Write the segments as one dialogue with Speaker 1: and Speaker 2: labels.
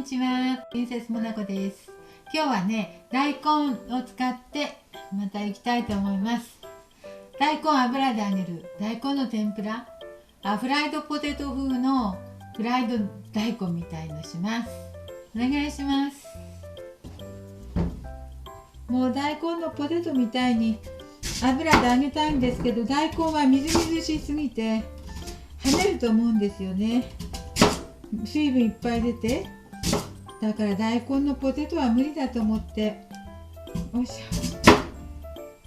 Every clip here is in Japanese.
Speaker 1: ちは、プリンセスモナコです。今日はね、大根を使ってまた行きたいと思います。大根油で揚げる大根の天ぷら、フライドポテト風のフライド大根みたいのします。お願いします。もう大根のポテトみたいに油で揚げたいんですけど、大根はみずみずしすぎて跳ねると思うんですよね。水分いっぱい出て、だから大根のポテトは無理だと思って、よいしょ、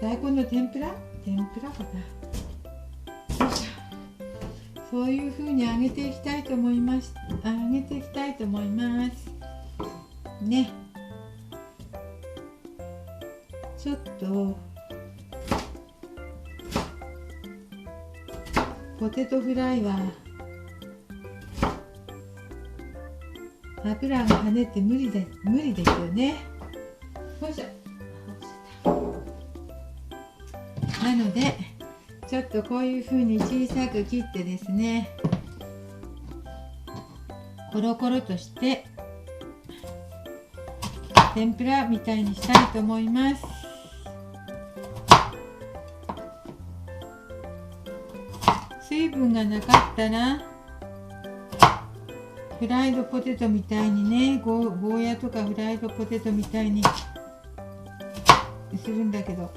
Speaker 1: 大根の天ぷらかな、よいしょ、そういう風に揚げていきたいと思いますね。ちょっとポテトフライは油が跳ねて無理ですよね。よいしょ。なのでちょっとこういう風に小さく切ってですね、コロコロとして天ぷらみたいにしたいと思います。水分がなかったらフライドポテトみたいにね、ゴーヤとかフライドポテトみたいにするんだけど、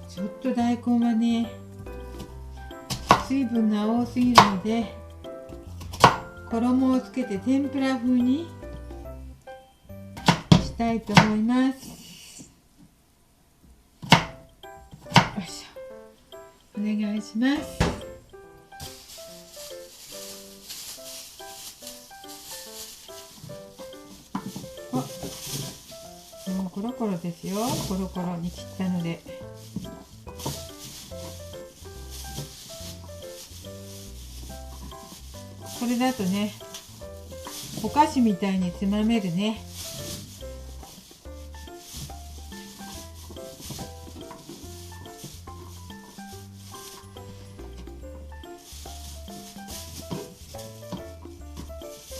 Speaker 1: ちょっと大根はね、水分が多すぎるので、衣をつけて天ぷら風にしたいと思います。よいしょ、お願いします。もうコロコロですよ。コロコロに切ったので、これだとね、お菓子みたいにつまめるね。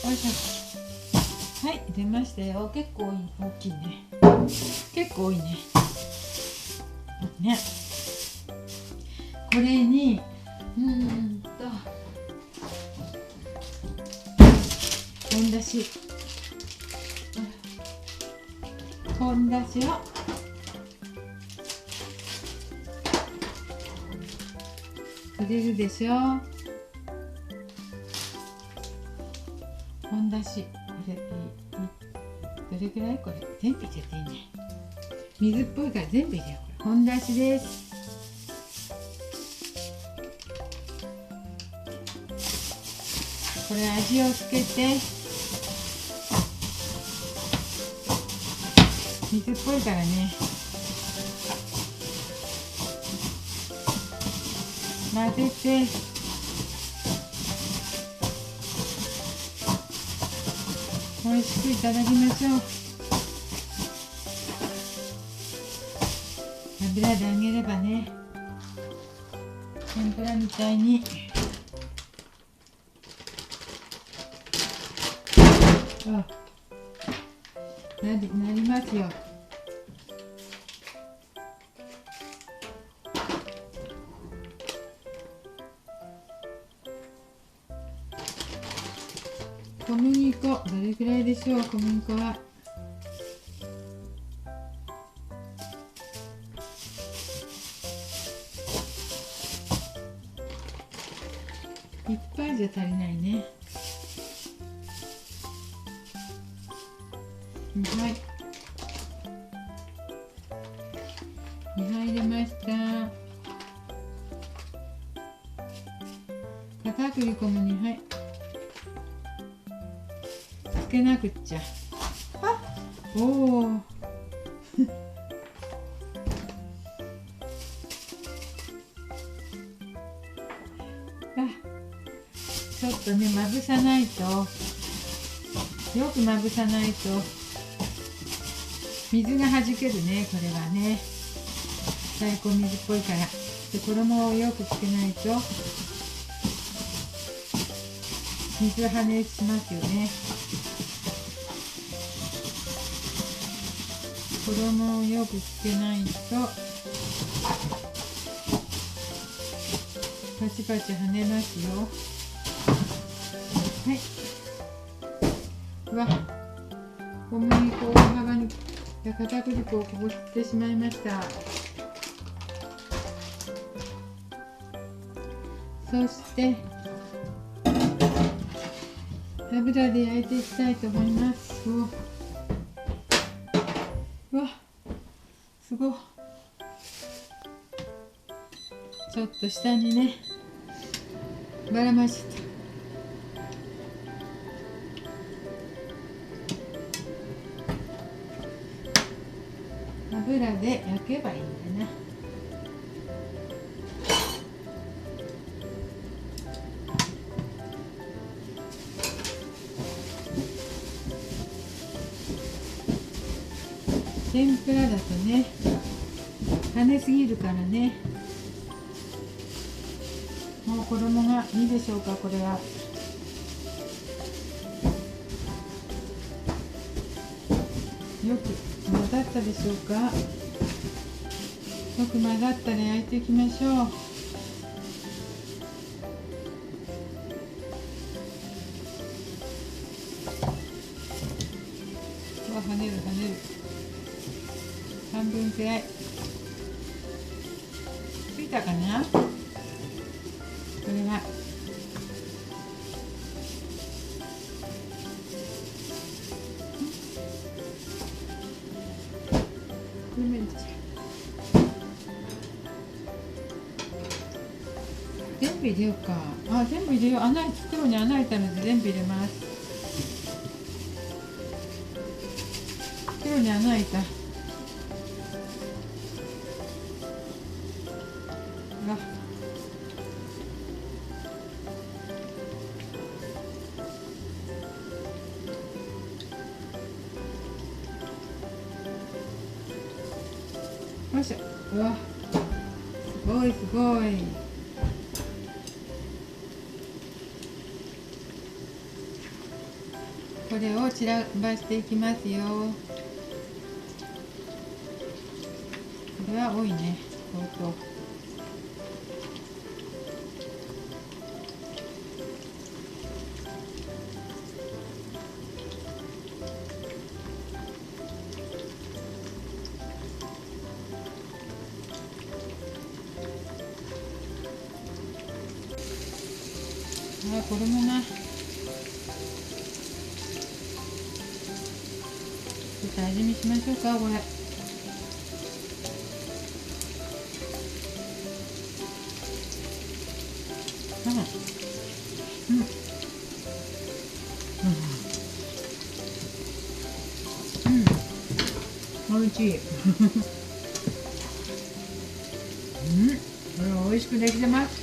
Speaker 1: よいしょ。はい、出ましたよ。結構大きいね。結構多いね。ね。これに本だしを入れるでしょ。本だし、これどれぐらい？これ全部入れていいね。水っぽいから全部入れよう。本だしです。これ味をつけて、水っぽいからね、混ぜて、美味しくいただきましょう。油で揚げればね、天ぷらみたいになりますよ。小麦粉どれくらいでしょう。小麦粉はいっぱいじゃ足りないね。はい、2杯入れました。片栗粉も2杯つけなくっちゃ。おおちょっとね、まぶさないと、よくまぶさないと水がはじけるね。これはね、大根水っぽいから。で、衣をよくつけないと水はねしますよね。衣をよくつけないとパチパチ跳ねますよ。はい。うわ、小麦粉を大幅に片栗粉をこぼしてしまいました。そして油で焼いていきたいと思います。うわ、すごい。ちょっと下にねばらましちゃった。油で焼けばいいんだな。天ぷらだとね跳ねすぎるからね。もう衣がいいでしょうか。これはよく混ざったでしょうか。よく混ざったら焼いていきましょう。跳ねる跳ねる。半分くらいついたかな。これは全部入れようか。あ、全部入れよう。袋に穴開いたので全部入れます。袋に穴開いた。よいしょ。うわ、すごいすごい。これを散らばしていきますよ。これは多いね。相当。衣がちょっと味見しましょうか。これおいしい。これは美味しくできてます。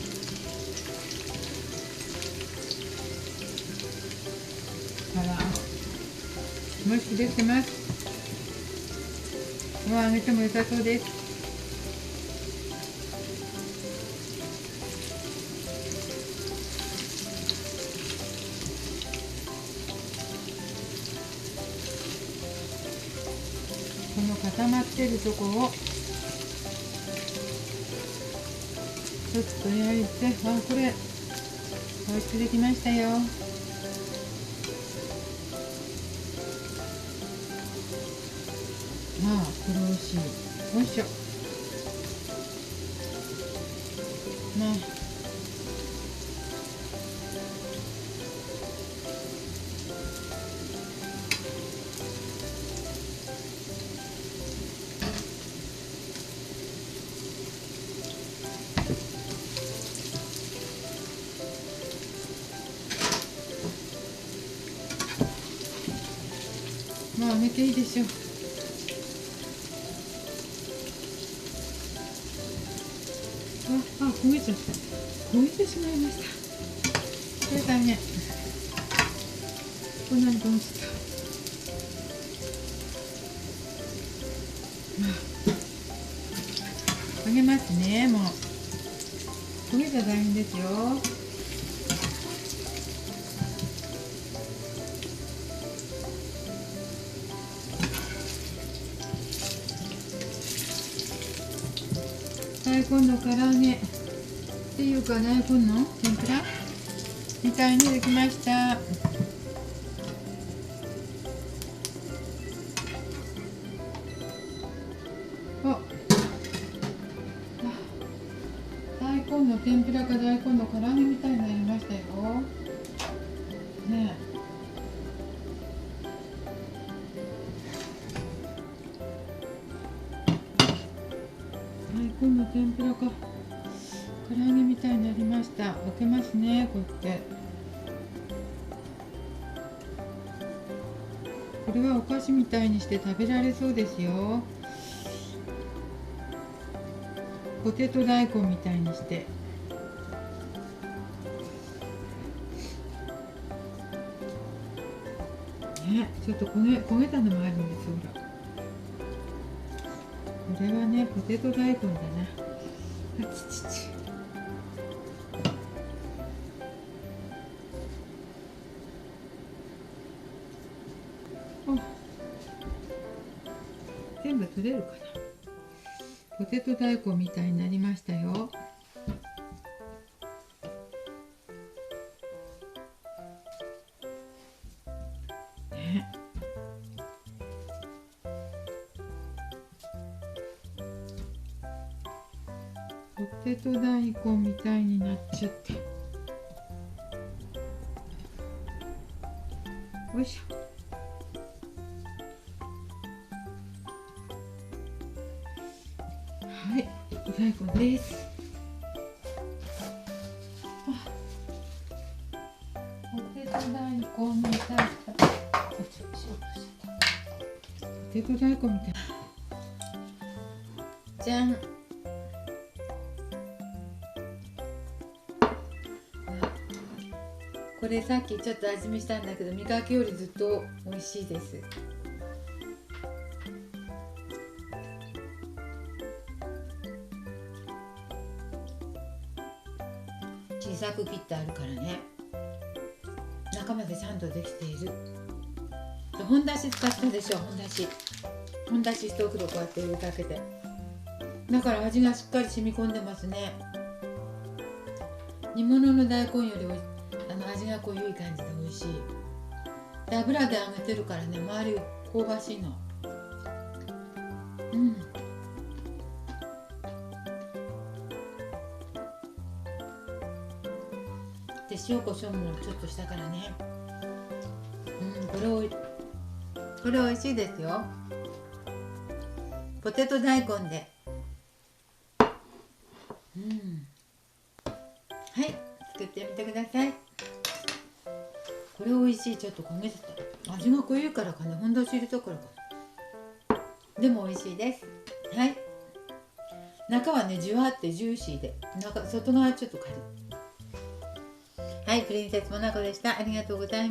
Speaker 1: 美味しくできてます。揚げても良さそうです。この固まってるとこをちょっと焼いて、これ美味しくできましたよ。これ美味しい。よいしょ。揚げていいでしょう。焦げちゃった。焦げてしまいました。これ大変。こんなに焦げちゃった。揚げますね。もう焦げちゃ大変ですよ。根の唐揚げっていうか大根の天ぷらみたいにできました。大根の天ぷらか大根の唐揚げみたいになりましたよ。ねえ。大根の天ぷらか唐揚げみたいになりました。開けますね、こうやって。これはお菓子みたいにして食べられそうですよ。ポテト大根みたいにして。ね、ちょっと焦げたのもあるんですよ。ほら、これはね、ポテト大根だな。あちちち。全部取れるかな。ポテト大根みたいになりましたよ。ね。ポテト大根みたいになっちゃって。よいしょ。はい、大根です。ポテト大根みたい。ポテト大根みたい。じゃん。これさっきちょっと味見したんだけど、見かけよりずっと美味しいです。小さく切ってあるからね、中までちゃんとできている。本だし使ったでしょ。本だし一袋こうやって入れるだけで、だから味がしっかり染み込んでますね。煮物の大根より味が濃い感じで美味しい。で、油で揚げてるからね、周り香ばしいの。で、塩コショウもちょっとしたからね。これ美味しいですよ。ポテト大根で。はい、作ってみてください。これ美味しい。ちょっと焦げてた。味が濃いからかな。ほんだし入れたからかな。でも美味しいです。はい。中はね、じゅわってジューシーで、外側はちょっとカリッ。はい、プリンセスモナコでした。ありがとうございます。